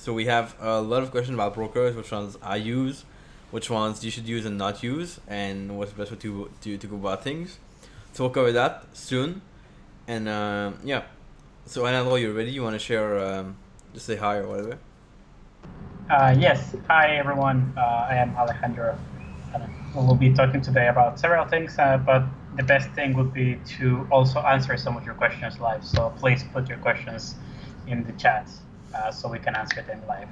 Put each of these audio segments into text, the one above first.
So we have a lot of questions about brokers, which ones I use, which ones you should use and not use, and what's the best way to go about things. So we'll cover that soon. And yeah. So Anelo, you're ready? You want to share? Just say hi or whatever. Yes. Hi, everyone. I am Alejandro. We will be talking today about several things, but the best thing would be to also answer some of your questions live. So please put your questions in the chat so we can answer them live.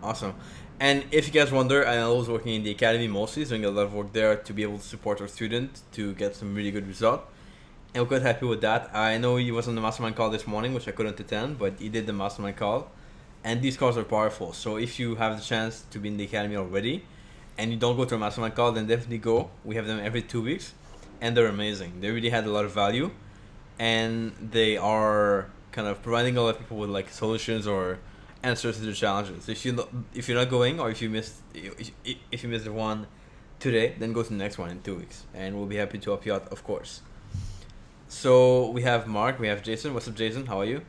Awesome. And if you guys wonder, Anelo is working in the academy mostly, doing a lot of work there to be able to support our students to get some really good result. And we're quite happy with that. I know he was on the mastermind call this morning, which I couldn't attend, but he did the mastermind call. And these calls are powerful. So if you have the chance to be in the academy already and you don't go to a mastermind call, then definitely go. We have them every 2 weeks and they're amazing. They really had a lot of value and they are kind of providing a lot of people with like solutions or answers to their challenges. If you're not going or if you missed the one today, then go to the next one in 2 weeks and we'll be happy to help you out, of course. So we have Mark, we have Jason. What's up, Jason? How are you?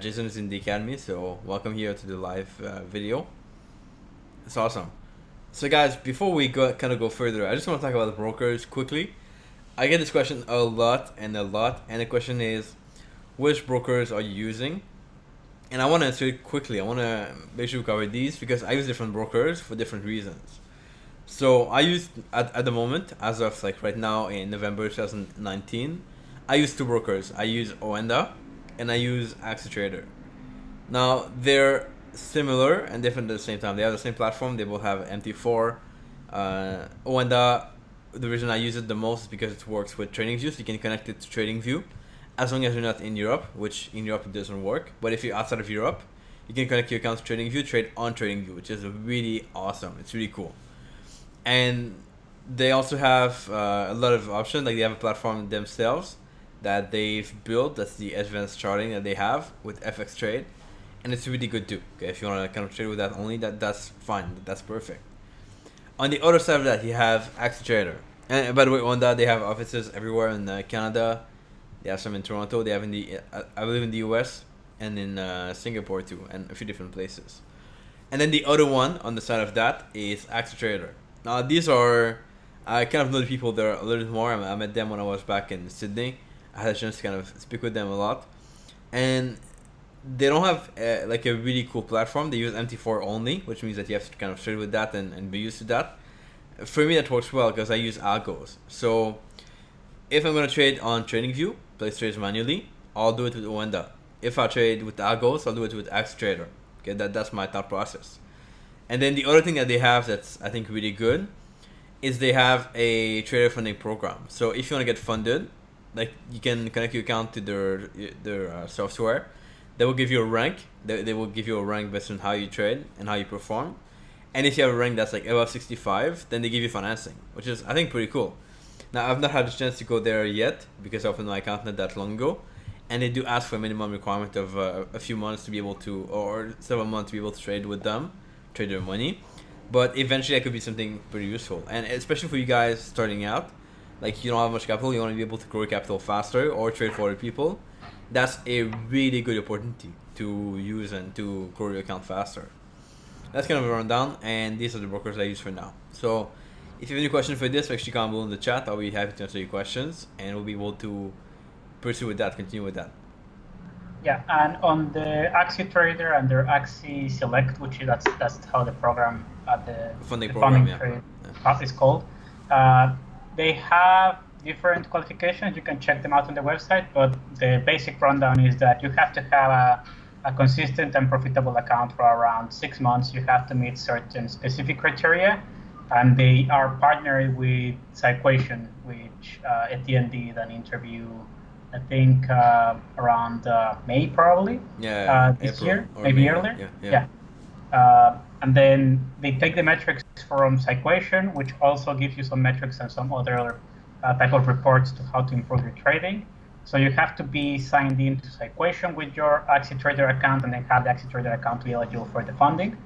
Jason is in the academy, so welcome here to the live video. It's awesome. So guys, before we go further, I just want to talk about the brokers quickly. I get this question a lot, and the question is, which brokers are you using? And I want to answer it quickly. I want to make sure we cover these because I use different brokers for different reasons. So I use at the moment, as of like right now in November 2019, I use two brokers. I use Oenda and I use Accelerator. Now they're similar and different at the same time. They have the same platform. They both have MT4. Oenda, the reason I use it the most is because it works with TradingView. So you can connect it to TradingView, as long as you're not in Europe, which in Europe it doesn't work. But if you're outside of Europe, you can connect your account to TradingView, trade on TradingView, which is really awesome. It's really cool. And they also have a lot of options. Like they have a platform themselves that they've built. That's the advanced charting that they have with FX Trade, and it's really good too. Okay, if you want to kind of trade with that only, that's fine. That's perfect. On the other side of that, you have Accelerator. And by the way, on that they have offices everywhere in Canada. They have some in Toronto. They have in the I believe in the US and in Singapore too, and a few different places. And then the other one on the side of that is Accelerator. Now these are I kind of know the people there a little bit more. I met them when I was back in Sydney. I had a chance to kind of speak with them a lot, and they don't have like a really cool platform. They use MT4 only, which means that you have to kind of trade with that and be used to that. For me, that works well because I use algos. So if I'm gonna trade on TradingView, place trades manually, I'll do it with Oenda. If I trade with algos, I'll do it with Accelerator. Okay, that's my thought process. And then the other thing that they have that's I think really good is they have a trader funding program. So if you want to get funded, like you can connect your account to their software. They will give you a rank. They will give you a rank based on how you trade and how you perform. And if you have a rank that's like above 65, then they give you financing, which is I think pretty cool. Now I've not had a chance to go there yet because I opened my account not that long ago, and they do ask for a minimum requirement of a few months to be able to, or several months to be able to trade with them, trade their money. But eventually that could be something pretty useful, and especially for you guys starting out, like you don't have much capital, you want to be able to grow your capital faster or trade for other people. That's a really good opportunity to use and to grow your account faster. That's kind of a rundown, and these are the brokers I use for now. So if you have any questions for this, actually comment below in the chat. I'll be happy to answer your questions, and we'll be able to pursue with that, continue with that. Yeah, and on the Axie Trader and their Axie Select, which is that's how the program the Funding the program, funding trade yeah. is called. They have different qualifications. You can check them out on the website, but the basic rundown is that you have to have a consistent and profitable account for around 6 months. You have to meet certain specific criteria, and they are partnered with Cyquation, which Etienne did an interview, I think around May probably. This April year, or maybe May, earlier. yeah. And then they take the metrics from Cyquation, which also gives you some metrics and some other type of reports to how to improve your trading. So you have to be signed in to Cyquation with your Accelerator account and then have the Accelerator account to be eligible for the funding.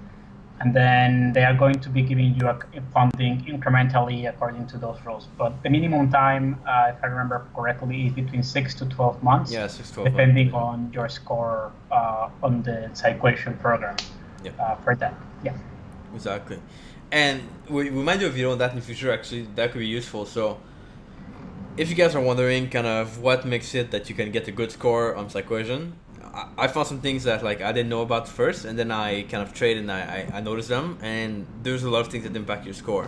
and then they are going to be giving you a funding incrementally according to those rules. But the minimum time, if I remember correctly, is between 6 to 12 months, Yeah, 6 12 months. depending Yeah. on your score on the equation program Yeah. for that. Yeah. Exactly. And we might do a video on that in the future. Actually, that could be useful. So if you guys are wondering kind of what makes it that you can get a good score on Psychoesion, I found some things that like I didn't know about first, and then I kind of trade and I noticed them, and there's a lot of things that impact your score.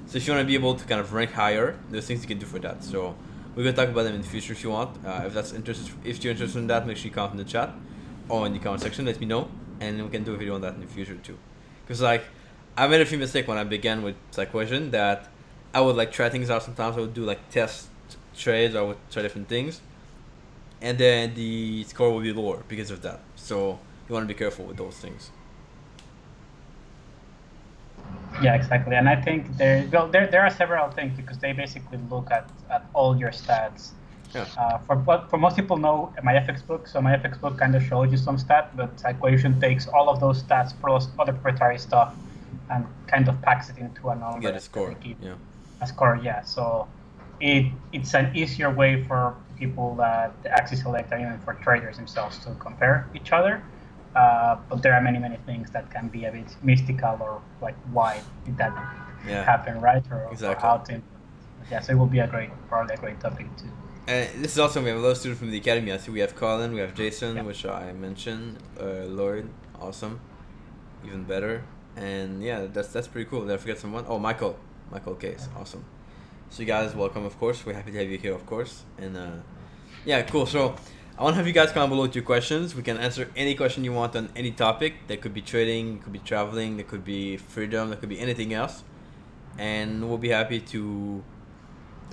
So if you want to be able to kind of rank higher, there's things you can do for that. So we're gonna talk about them in the future if you want. If you're interested in that, make sure you comment in the chat or in the comment section. Let me know, and we can do a video on that in the future too. Because like I made a few mistakes when I began with Psychoesion that I would like try things out. Sometimes I would do like test trades, I would try different things, and then the score will be lower because of that. So you want to be careful with those things. Yeah, exactly. And I think there are several things because they basically look at all your stats. Yeah. For most people know my FX book, so my FX book kind of shows you some stat, but Equation takes all of those stats plus other proprietary stuff and kind of packs it into a number. Get a score. Yeah. A score, yeah. So it's an easier way for people that actually select, and even for traders themselves, to compare each other. But there are many things that can be a bit mystical, or like why did that happen, right? Or how to. Yeah, so it will be probably a great topic too. And this is also, we have a lot of students from the academy. I see we have Colin, we have Jason, which I mentioned, Lloyd, awesome, even better, and yeah, that's pretty cool. Did I forget someone? Oh, Michael Case, awesome. So you guys, welcome, of course. We're happy to have you here, of course. And yeah, cool. So I want to have you guys comment below with your questions. We can answer any question you want on any topic. That could be trading, could be traveling, that could be freedom, that could be anything else. And we'll be happy to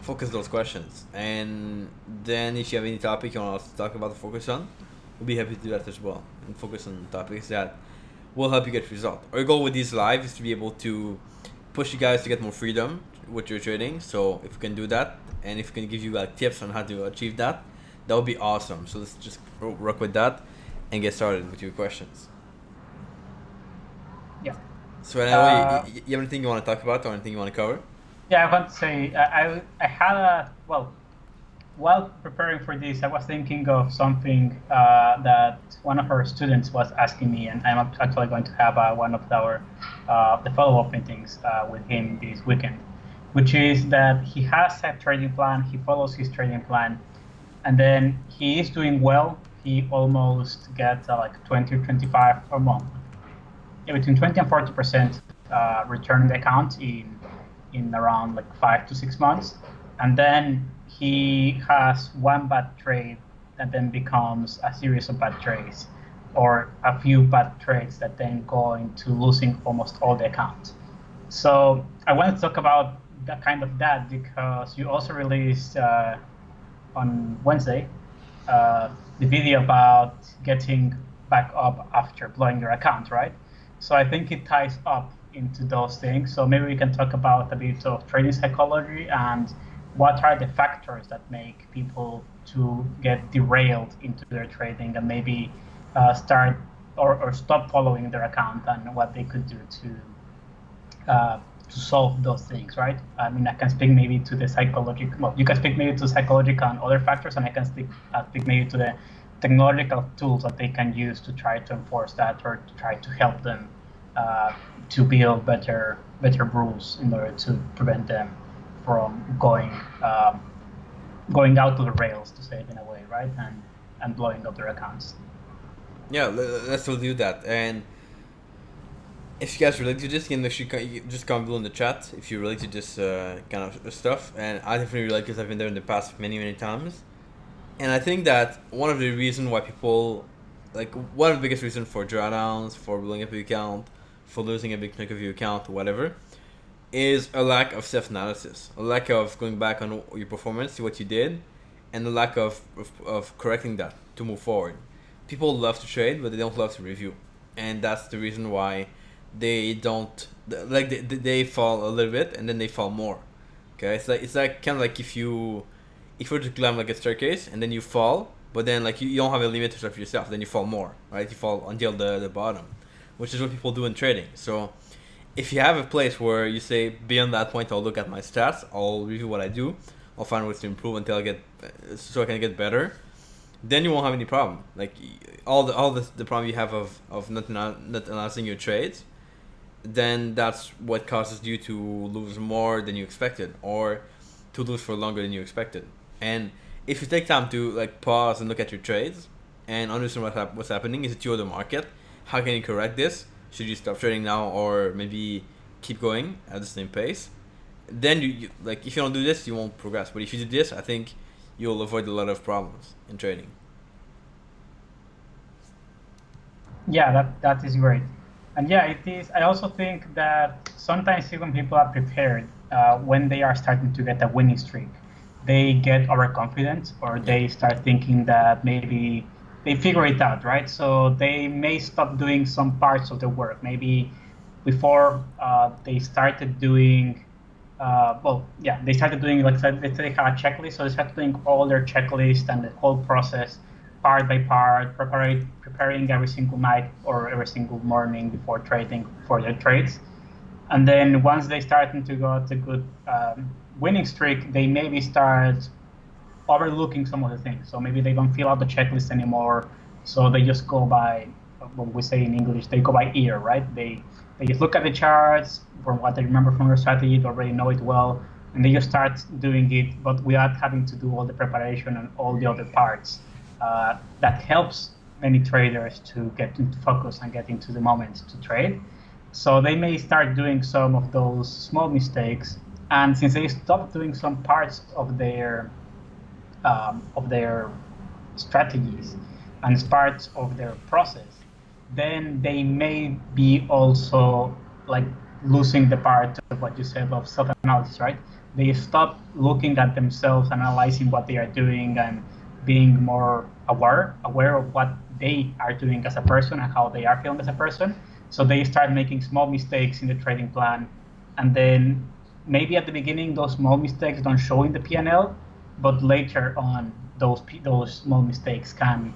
focus those questions. And then if you have any topic you want us to talk about or focus on, we'll be happy to do that as well. And focus on topics that will help you get result. Our goal with these live is to be able to push you guys to get more freedom with your trading. So if we can do that, and if we can give you like tips on how to achieve that, that would be awesome. So let's just work with that and get started with your questions. Yeah. So anyway, you have anything you want to talk about or anything you want to cover? Yeah, I want to say I had while preparing for this, I was thinking of something that one of our students was asking me, and I'm actually going to have one of our the follow-up meetings with him this weekend, which is that he has a trading plan, he follows his trading plan, and then he is doing well. He almost gets like 20 or 25 or more, between 20 and 40% return on the account in around like 5 to 6 months, and then he has one bad trade that then becomes a series of bad trades, or a few bad trades that then go into losing almost all the account. So I wanted to talk about that kind of that because you also released on Wednesday the video about getting back up after blowing your account, right? So I think it ties up into those things. So maybe we can talk about a bit of trading psychology and what are the factors that make people to get derailed into their trading and maybe start or stop following their account, and what they could do to solve those things, right? I mean, I can speak maybe to the psychological, well, you can speak maybe to psychological and other factors, and I can speak maybe to the technological tools that they can use to try to enforce that, or to try to help them to build better rules in order to prevent them from going out to the rails, to say it in a way, right? And blowing up their accounts. Yeah, let's do that. And if you guys relate to this, you can actually just comment below in the chat if you relate to this kind of stuff. And I definitely relate because I've been there in the past many times. And I think that one of the reasons why people, like one of the biggest reasons for drawdowns, for blowing up your account, for losing a big chunk of your account or whatever, is a lack of self-analysis, a lack of going back on your performance, see what you did, and a lack of correcting that to move forward. People love to trade, but they don't love to review. And that's the reason why they don't, like they fall a little bit and then they fall more. Okay, it's like kind of like if you were to climb like a staircase and then you fall, but then like you don't have a limiter of yourself, then you fall more, right? You fall until the bottom. which is what people do in trading. So if you have a place where you say beyond that point, I'll look at my stats, I'll review what I do, I'll find ways to improve until I get so I can get better, then you won't have any problem. Like the problem you have of not analyzing your trades, then that's what causes you to lose more than you expected, or to lose for longer than you expected. And if you take time to like pause and look at your trades and understand what's happening, is it you or the market? How can you correct this? Should you stop trading now, or maybe keep going at the same pace? Then you like, if you don't do this, you won't progress. But if you do this, I think you'll avoid a lot of problems in trading. Yeah, that is great. And yeah, it is. I also think that sometimes even people are prepared when they are starting to get a winning streak, they get overconfident, or they start thinking that maybe they figure it out, right? So they may stop doing some parts of the work. Maybe before they started doing, they started doing, like, let's say they have a checklist, so they started doing all their checklist and the whole process part by part, preparing every single night or every single morning before trading for their trades. And then once they start to get a good winning streak, they maybe start overlooking some of the things. So maybe they don't fill out the checklist anymore. So they just go by, what we say in English, they go by ear, right? They just look at the charts from what they remember from their strategy, they already know it well, and they just start doing it, but without having to do all the preparation and all the other parts. That helps many traders to get into focus and get into the moment to trade. So they may start doing some of those small mistakes, and since they stop doing some parts of their strategies and as parts of their process, then they may be also like losing the part of what you said of self-analysis, right? They stop looking at themselves, analyzing what they are doing, and being more aware of what they are doing as a person and how they are feeling as a person. So they start making small mistakes in the trading plan, and then maybe at the beginning those small mistakes don't show in the P&L, but later on those small mistakes can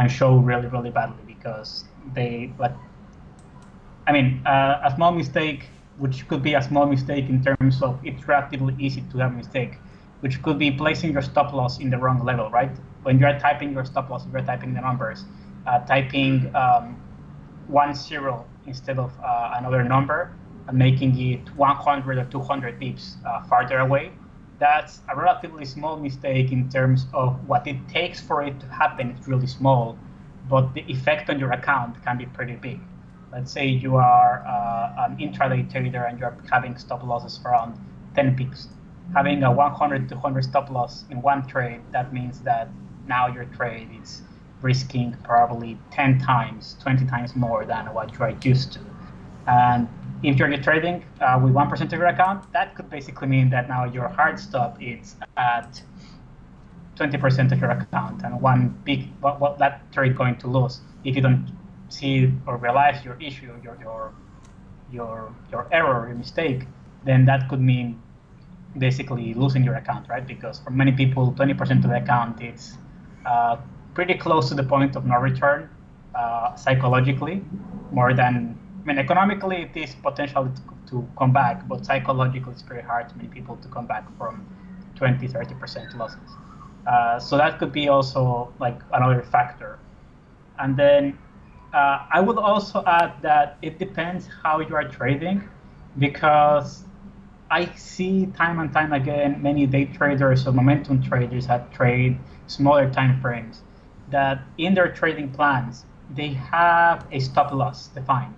show really, really badly, because they a small mistake, which could be a small mistake in terms of it's relatively easy to have a mistake, which could be placing your stop loss in the wrong level, right? When you're typing your stop loss, you're typing the numbers, typing 10 instead of another number, and making it 100 or 200 pips farther away. That's a relatively small mistake in terms of what it takes for it to happen. It's really small, but the effect on your account can be pretty big. Let's say you are an intraday trader and you're having stop losses around 10 pips. Having a 100, 200 stop loss in one trade, that means that now your trade is risking probably 10 times, 20 times more than what you are used to. And if you're trading with 1% of your account, that could basically mean that now your hard stop is at 20% of your account, and one big what that trade going to lose if you don't see or realize your issue, your error, your mistake, then that could mean basically losing your account, right? Because for many people, 20% of the account is pretty close to the point of no return psychologically, more than, economically it is potential to come back, but psychologically it's very hard for many people to come back from 20-30% losses. So that could be also like another factor. And then I would also add that it depends how you are trading, because I see time and time again many day traders or momentum traders that trade smaller time frames, that in their trading plans they have a stop loss defined,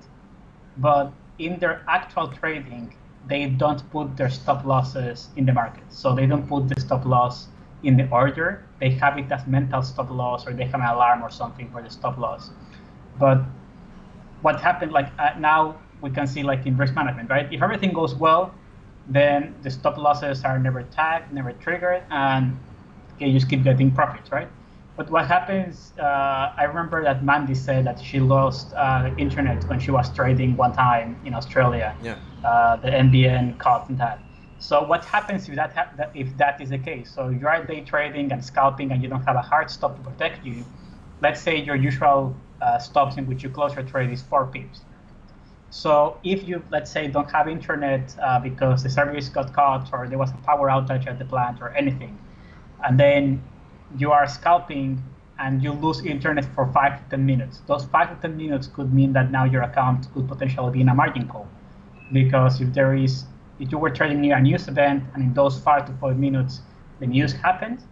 but in their actual trading they don't put their stop losses in the market. So they don't put the stop loss in the order. They have it as mental stop loss, or they have an alarm or something for the stop loss. But what happened, now we can see in risk management, right? If everything goes well, then the stop losses are never tagged, never triggered, and you just keep getting profits, right? But what happens, I remember that Mandy said that she lost internet when she was trading one time in Australia. Yeah. The NBN caught that. So what happens if that is the case? So you are day trading and scalping and you don't have a hard stop to protect you. Let's say your usual stops in which you close your trade is 4 pips. So if you, let's say, don't have internet because the service got cut or there was a power outage at the plant or anything, and then you are scalping and you lose internet for 5 to 10 minutes. Those 5 to 10 minutes could mean that now your account could potentially be in a margin call, because if you were trading near a news event and in those 5 to 4 minutes the news happened,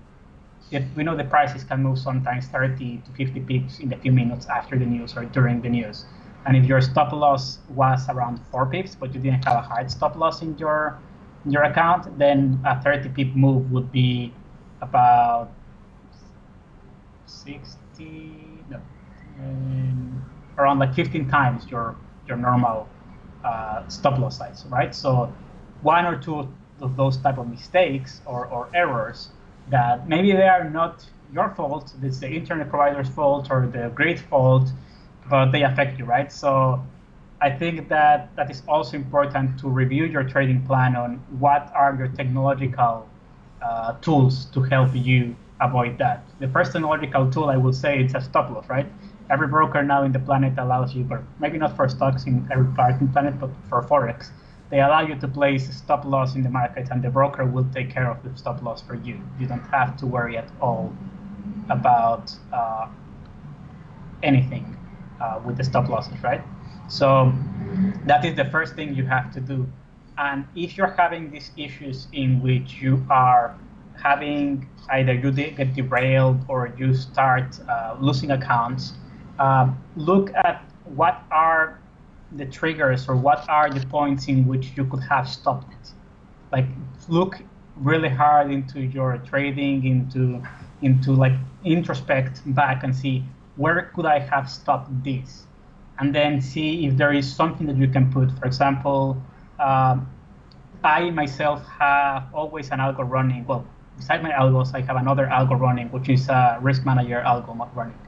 we know the prices can move sometimes 30 to 50 pips in the few minutes after the news or during the news. And if your stop loss was around 4 pips, but you didn't have a hard stop loss in your account, then a 30 pip move would be about 60, no, around like 15 times your normal stop loss size, right? So one or two of those type of mistakes or errors that maybe they are not your fault, it's the internet provider's fault or the grid fault, but they affect you, right? So I think that is also important to review your trading plan on what are your technological tools to help you avoid that. The first technological tool I would say it's a stop loss, right? Every broker now in the planet allows you, but maybe not for stocks in every part in the planet, but for Forex, they allow you to place stop loss in the market and the broker will take care of the stop loss for you. You don't have to worry at all about anything with the stop losses, right? So that is the first thing you have to do. And if you're having these issues in which you are having either you get derailed or you start losing accounts, look at what are the triggers or what are the points in which you could have stopped it. Like look really hard into your trading, into like introspect back and see where could I have stopped this, and then see if there is something that you can put. For example, I myself have always an algo running. Well, beside my algos, I have another algo running, which is a risk manager algo running.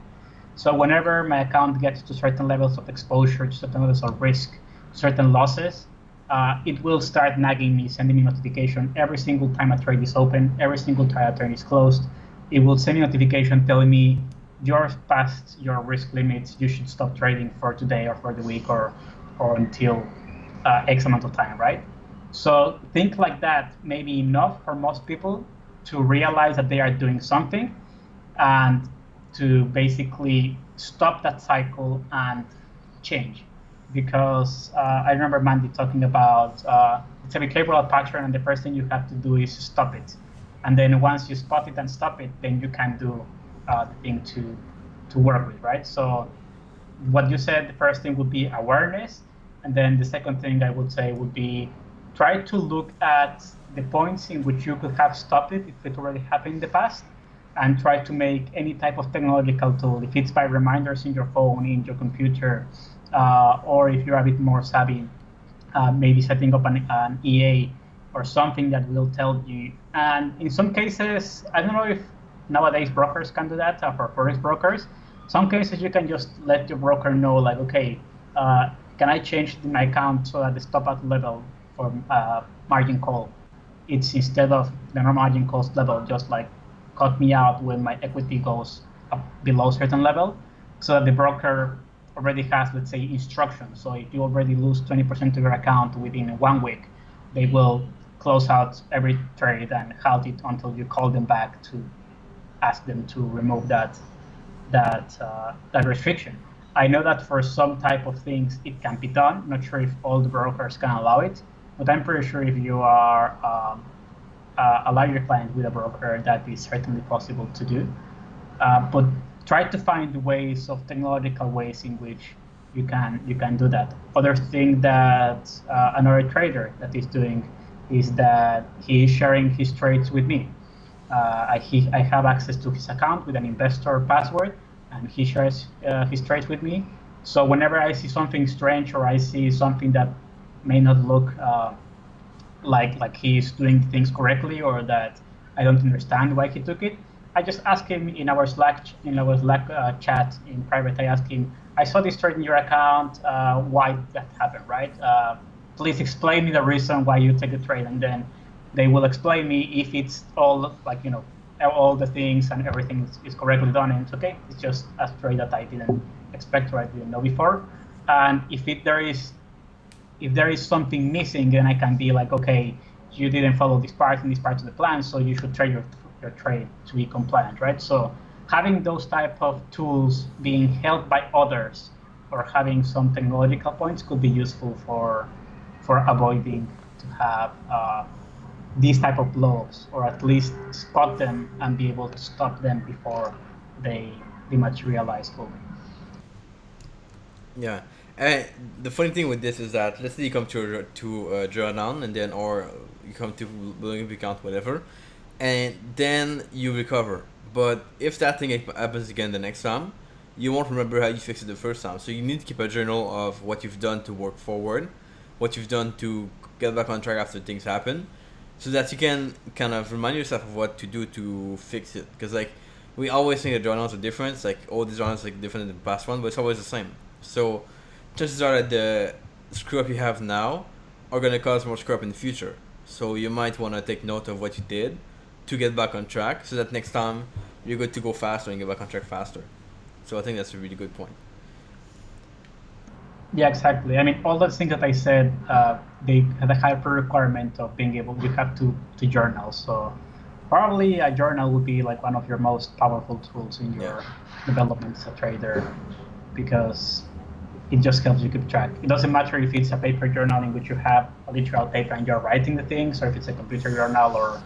So whenever my account gets to certain levels of exposure, to certain levels of risk, certain losses, it will start nagging me, sending me notification every single time a trade is open, every single time a trade is closed. It will send me notification telling me you're past your risk limits, you should stop trading for today or for the week or until X amount of time, right? So think like that, maybe enough for most people to realize that they are doing something and to basically stop that cycle and change. Because I remember Mandy talking about it's a behavioral pattern, and the first thing you have to do is stop it. And then once you spot it and stop it, then you can do the thing to work with, right? So what you said, the first thing would be awareness. And then the second thing I would say would be try to look at the points in which you could have stopped it if it already happened in the past, and try to make any type of technological tool, if it's by reminders in your phone, in your computer, or if you're a bit more savvy, maybe setting up an EA or something that will tell you. And in some cases, I don't know if nowadays brokers can do that for Forex brokers. Some cases you can just let your broker know, like, okay, can I change my account so that the stop out level for margin call, it's instead of the normal margin cost level, just like cut me out when my equity goes up below a certain level, so that the broker already has, let's say, instructions. So if you already lose 20% of your account within 1 week, they will close out every trade and halt it until you call them back to ask them to remove that restriction. I know that for some type of things it can be done. Not sure if all the brokers can allow it, but I'm pretty sure if you are allow your client with a broker, that is certainly possible to do. But try to find ways of technological ways in which you can do that. Other thing that another trader that is doing is that he is sharing his trades with me. I have access to his account with an investor password, and he shares his trades with me. So whenever I see something strange or I see something that may not look like he's doing things correctly, or that I don't understand why he took it, I just ask him in our Slack chat in private. I ask him, I saw this trade in your account. Why did that happen, right? Please explain me the reason why you take the trade, and then they will explain me if it's all all the things and everything is correctly done, and it's okay. It's just a trade that I didn't expect or I didn't know before. And if there is if there is something missing, then I can be like, okay, you didn't follow this part and this part of the plan, so you should trade your trade to be compliant, right? So having those type of tools being held by others or having some technological points could be useful for avoiding to have these type of blows, or at least spot them and be able to stop them before they materialize fully. Yeah, and the funny thing with this is that let's say you come to a drawdown and then or you come to building up account whatever, and then you recover. But if that thing happens again the next time, you won't remember how you fixed it the first time. So you need to keep a journal of what you've done to work forward, what you've done to get back on track after things happen, so that you can kind of remind yourself of what to do to fix it. Because like we always think that drawdowns are different. It's like oh, these drawdowns are like different than the past one, but it's always the same. So chances are that the screw up you have now are gonna cause more screw up in the future. So you might want to take note of what you did to get back on track, so that next time you're good to go faster and get back on track faster. So I think that's a really good point. Yeah, exactly. I mean, all those things that I said, they have a hyper requirement of being able, you have to journal. So probably a journal would be like one of your most powerful tools in your development as a trader, because it just helps you keep track. It doesn't matter if it's a paper journal in which you have a literal paper and you're writing the things, or if it's a computer journal or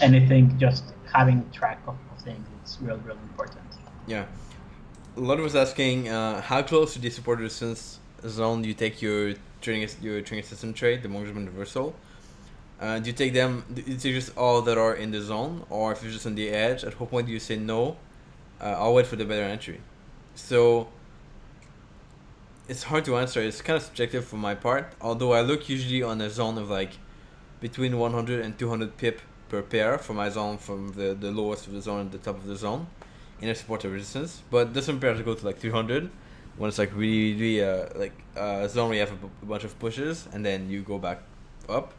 anything, just having track of things, it's really, really important. Yeah. A lot of us asking how close to the support resistance zone do you take your trading system trade, the mortgage universal? Do you take them? Do you take just all that are in the zone, or if you're just on the edge? At what point do you say no? I'll wait for the better entry. So it's hard to answer. It's kind of subjective for my part. Although I look usually on a zone of like between 100 and 200 pip per pair for my zone, from the lowest of the zone and the top of the zone in a support or resistance. But this one pairs go to like 300 when it's like really like a zone where you have a bunch of pushes and then you go back up.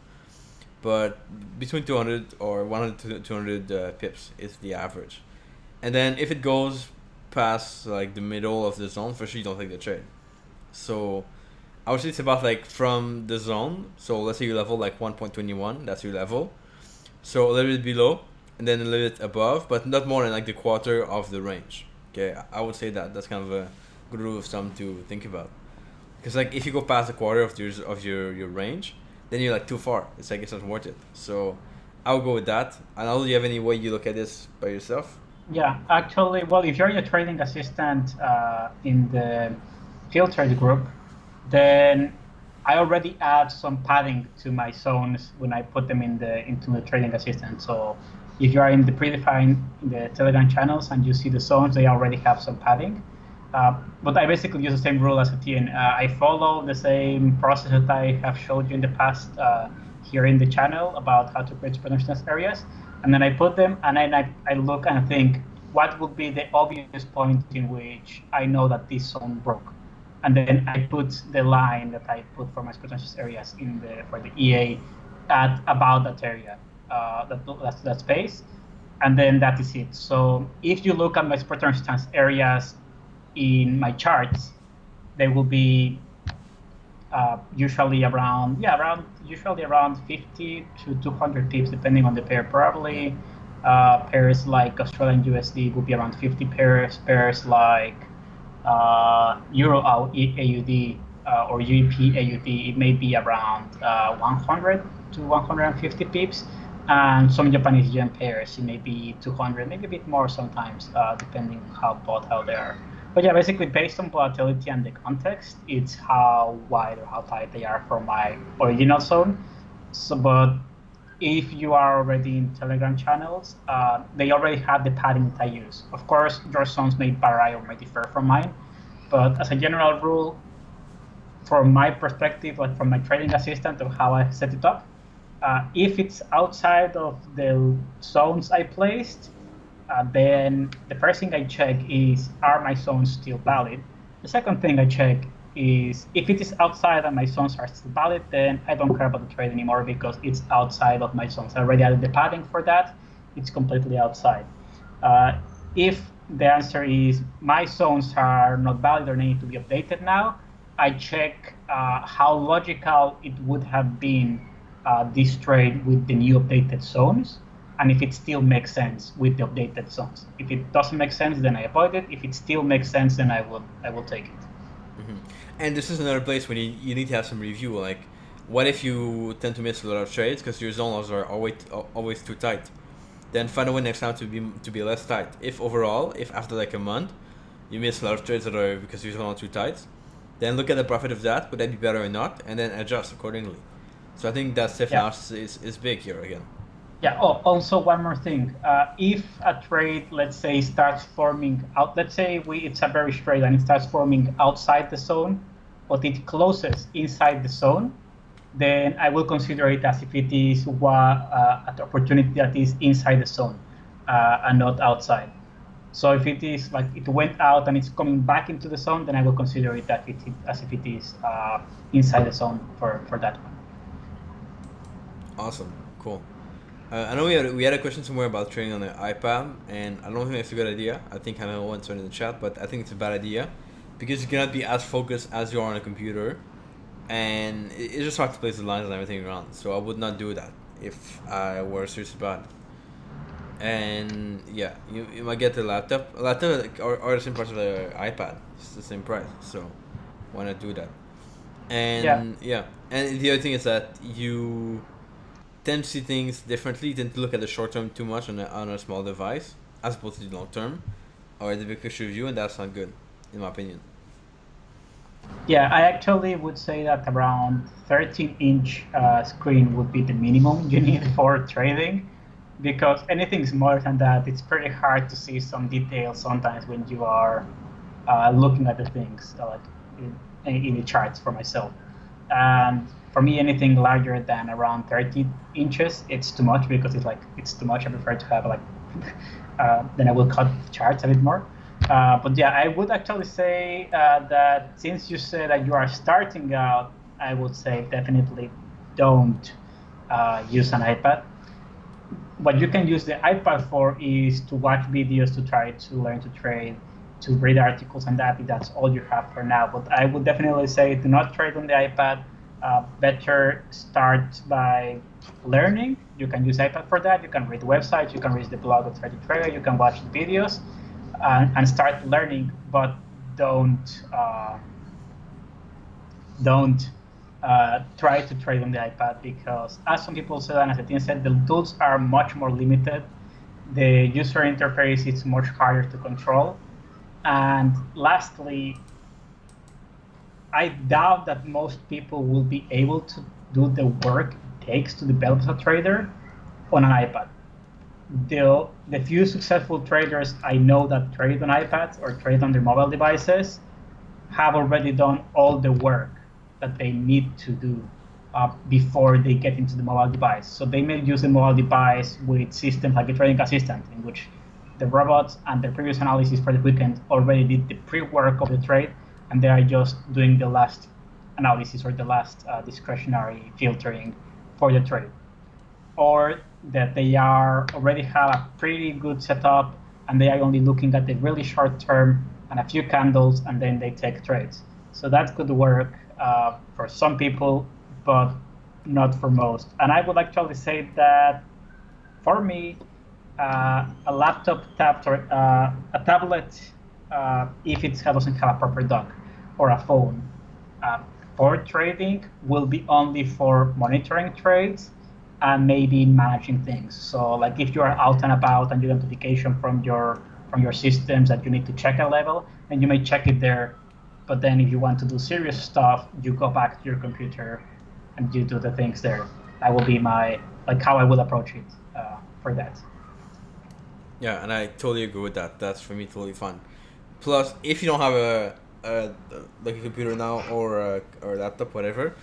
But between 200 or 100 to 200 pips is the average. And then if it goes past like the middle of the zone, for sure you don't take the trade. So I would say it's about like from the zone. So let's say you level like 1.21, that's your level. So a little bit below and then a little bit above, but not more than like the quarter of the range. Okay, I would say that's kind of a good rule of thumb to think about. Because like if you go past a quarter of your range, then you're like too far. It's like it's not worth it. So I'll go with that. And do you have any way you look at this by yourself? Yeah, actually, well, if you're a trading assistant in the field trade group, then I already add some padding to my zones when I put them into the trading assistant. So if you are in the predefined in the Telegram channels and you see the zones, they already have some padding. But I basically use the same rule as Etienne. I follow the same process that I have showed you in the past here in the channel about how to create supernominal areas. And then I put them, and then I look and think, what would be the obvious point in which I know that this zone broke? And then I put the line that I put for my supernominal areas for the EA at about that area, that space. And then that is it. So if you look at my supernominal areas in my charts, they will be usually around 50 to 200 pips depending on the pair. Probably pairs like Australian USD will be around 50 pairs. Pairs like Euro AUD or GBP AUD, it may be around 100 to 150 pips. And some Japanese yen pairs, it may be 200, maybe a bit more sometimes, depending on how volatile they are. But yeah, basically based on volatility and the context, it's how wide or how tight they are from my original zone. So, but if you are already in Telegram channels, they already have the padding that I use. Of course, your zones may vary or may differ from mine, but as a general rule, from my perspective, like from my trading assistant of how I set it up, if it's outside of the zones I placed, then the first thing I check is, are my zones still valid? The second thing I check is, if it is outside and my zones are still valid, then I don't care about the trade anymore because it's outside of my zones. I already added the padding for that. It's completely outside. If the answer is my zones are not valid or need to be updated now, I check how logical it would have been this trade with the new updated zones, and if it still makes sense with the updated zones. If it doesn't make sense, then I avoid it. If it still makes sense, then I will take it. Hmm. And this is another place when you need to have some review. Like, what if you tend to miss a lot of trades because your zone laws are always too tight? Then find a way next time to be less tight. If after like a month you miss a lot of trades that are because your zone are too tight, then look at the profit of that. Would that be better or not? And then adjust accordingly. So I think that safe Yeah. analysis is big here again. Yeah. Oh, also one more thing. If a trade, let's say, starts forming out, let's say it's a bearish trade and it starts forming outside the zone, but it closes inside the zone, then I will consider it as if it is an opportunity that is inside the zone and not outside. So if it is like it went out and it's coming back into the zone, then I will consider it as if it is inside the zone for that one. Awesome, cool. I know we had a question somewhere about trading on the iPad, and I don't think that's a good idea. I think Hannah wants it in the chat, but I think it's a bad idea because you cannot be as focused as you are on a computer, and it's just hard to place the lines and everything around. So I would not do that if I were serious about it. And yeah, you might get the laptop. Laptop are the same price of the iPad. It's the same price, so why not do that? Yeah. And yeah, and the other thing is that you tend to see things differently. You tend to look at the short term too much on a small device as opposed to the long term or the big picture view, and that's not good, in my opinion. Yeah, I actually would say that around 13-inch screen would be the minimum you need for trading, because anything smaller than that, it's pretty hard to see some details sometimes when you are looking at the things, like in the charts for myself. And for me, anything larger than around 30 inches, it's too much because it's too much. I prefer to have like then I will cut the charts a bit more. But yeah, I would actually say that since you said that you are starting out, I would say definitely don't use an iPad. What you can use the iPad for is to watch videos, to try to learn to trade, to read articles, and that's all you have for now. But I would definitely say do not trade on the iPad. Better start by learning. You can use iPad for that. You can read websites. You can read the blog of Ready Trader. You can watch the videos and start learning. But don't try to trade on the iPad because, as some people said and as Etienne said, the tools are much more limited. The user interface is much harder to control. And lastly, I doubt that most people will be able to do the work it takes to develop a trader on an iPad. The few successful traders I know that trade on iPads or trade on their mobile devices have already done all the work that they need to do before they get into the mobile device. So they may use the mobile device with systems like a trading assistant, in which the robots and the previous analysis for the weekend already did the pre-work of the trade, and they are just doing the last analysis or the last discretionary filtering for the trade. Or that they are already have a pretty good setup and they are only looking at the really short term and a few candles and then they take trades. So that could work for some people, but not for most. And I would actually say that for me, a laptop tab or a tablet, if it doesn't have a proper dock, or a phone, uh, for trading will be only for monitoring trades and maybe managing things. So like if you are out and about and you get notification from your systems that you need to check a level, and you may check it there. But then if you want to do serious stuff, you go back to your computer and you do the things there. That will be my like how I would approach it for that. Yeah, and I totally agree with that. That's for me totally fun. Plus, if you don't have a like a computer now or a laptop, whatever,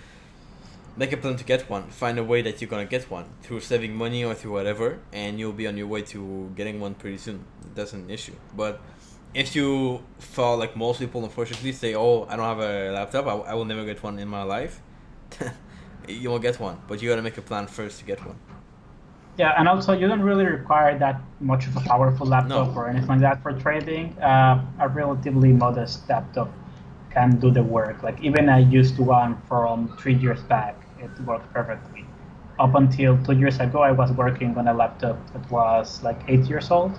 make a plan to get one. Find a way that you're gonna get one through saving money or through whatever, and you'll be on your way to getting one pretty soon. That's an issue. But if you fall like most people, unfortunately, say, "Oh, I don't have a laptop. I will never get one in my life," you won't get one. But you gotta make a plan first to get one. Yeah, and also you don't really require that much of a powerful No. laptop or anything like that for trading. A relatively modest laptop can do the work. Like even I used one from 3 years back, it worked perfectly. Up until 2 years ago, I was working on a laptop that was like 8 years old,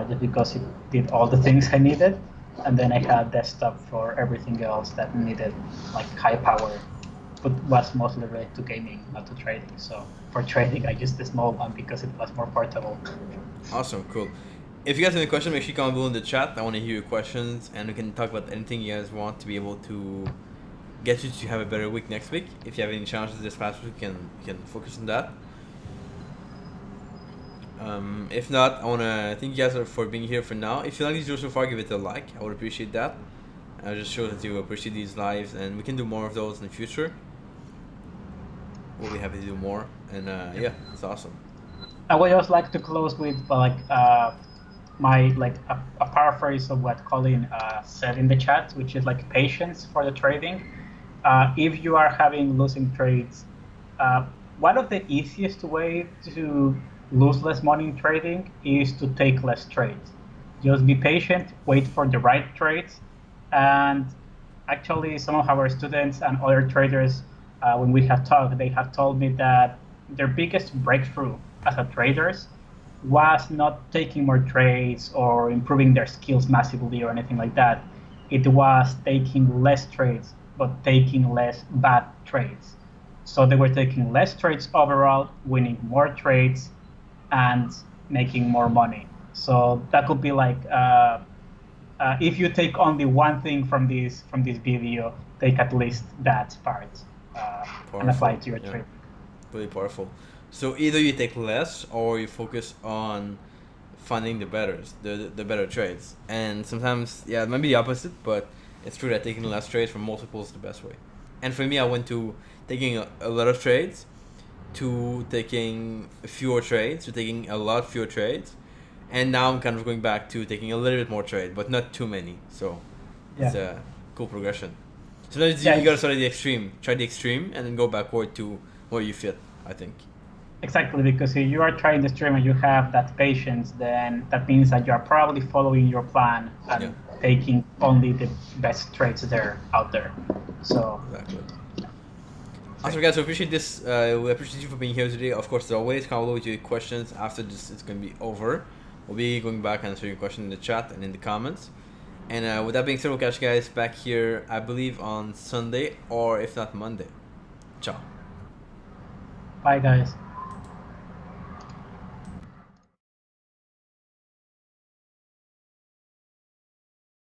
just because it did all the things I needed. And then I had desktop for everything else that needed like high power, but was mostly related to gaming, not to trading. So for trading, I used the small one because it was more portable. Awesome, cool. If you guys have any questions, make sure you comment below in the chat. I want to hear your questions, and we can talk about anything you guys want to be able to get you to have a better week next week. If you have any challenges this past week, you can focus on that. If not, I want to thank you guys for being here for now. If you like these videos so far, give it a like. I would appreciate that. I'll just show that you appreciate these lives, and we can do more of those in the future. We'll be happy to do more, and yeah, it's awesome. I would just like to close with my like a paraphrase of what Colin said in the chat, which is like patience for the trading. If you are having losing trades, one of the easiest way to lose less money in trading is to take less trades. Just be patient, wait for the right trades, and actually some of our students and other traders, when we have talked, they have told me that their biggest breakthrough as a traders was not taking more trades or improving their skills massively or anything like that. It was taking less trades, but taking less bad trades. So they were taking less trades overall, winning more trades, and making more money. So that could be like, if you take only one thing from this video, take at least that part and apply it to your trade. Really powerful. So either you take less or you focus on finding the better trades. And sometimes, yeah, it might be the opposite, but it's true that taking less trades from multiples is the best way. And for me, I went to taking a lot of trades to taking fewer trades to taking a lot fewer trades. And now I'm kind of going back to taking a little bit more trade, but not too many. So it's a cool progression. Sometimes you gotta start at the extreme, try the extreme, and then go backward to where you fit, I think. Exactly, because if you are trying the stream and you have that patience, then that means that you are probably following your plan and taking only the best trades out there. So exactly. Awesome, guys. We appreciate this. We appreciate you for being here today. Of course, as always, comment below with your questions. After this, it's going to be over. We'll be going back and answering your questions in the chat and in the comments. And with that being said, we'll catch you guys back here, I believe, on Sunday, or if not Monday. Ciao. Bye, guys.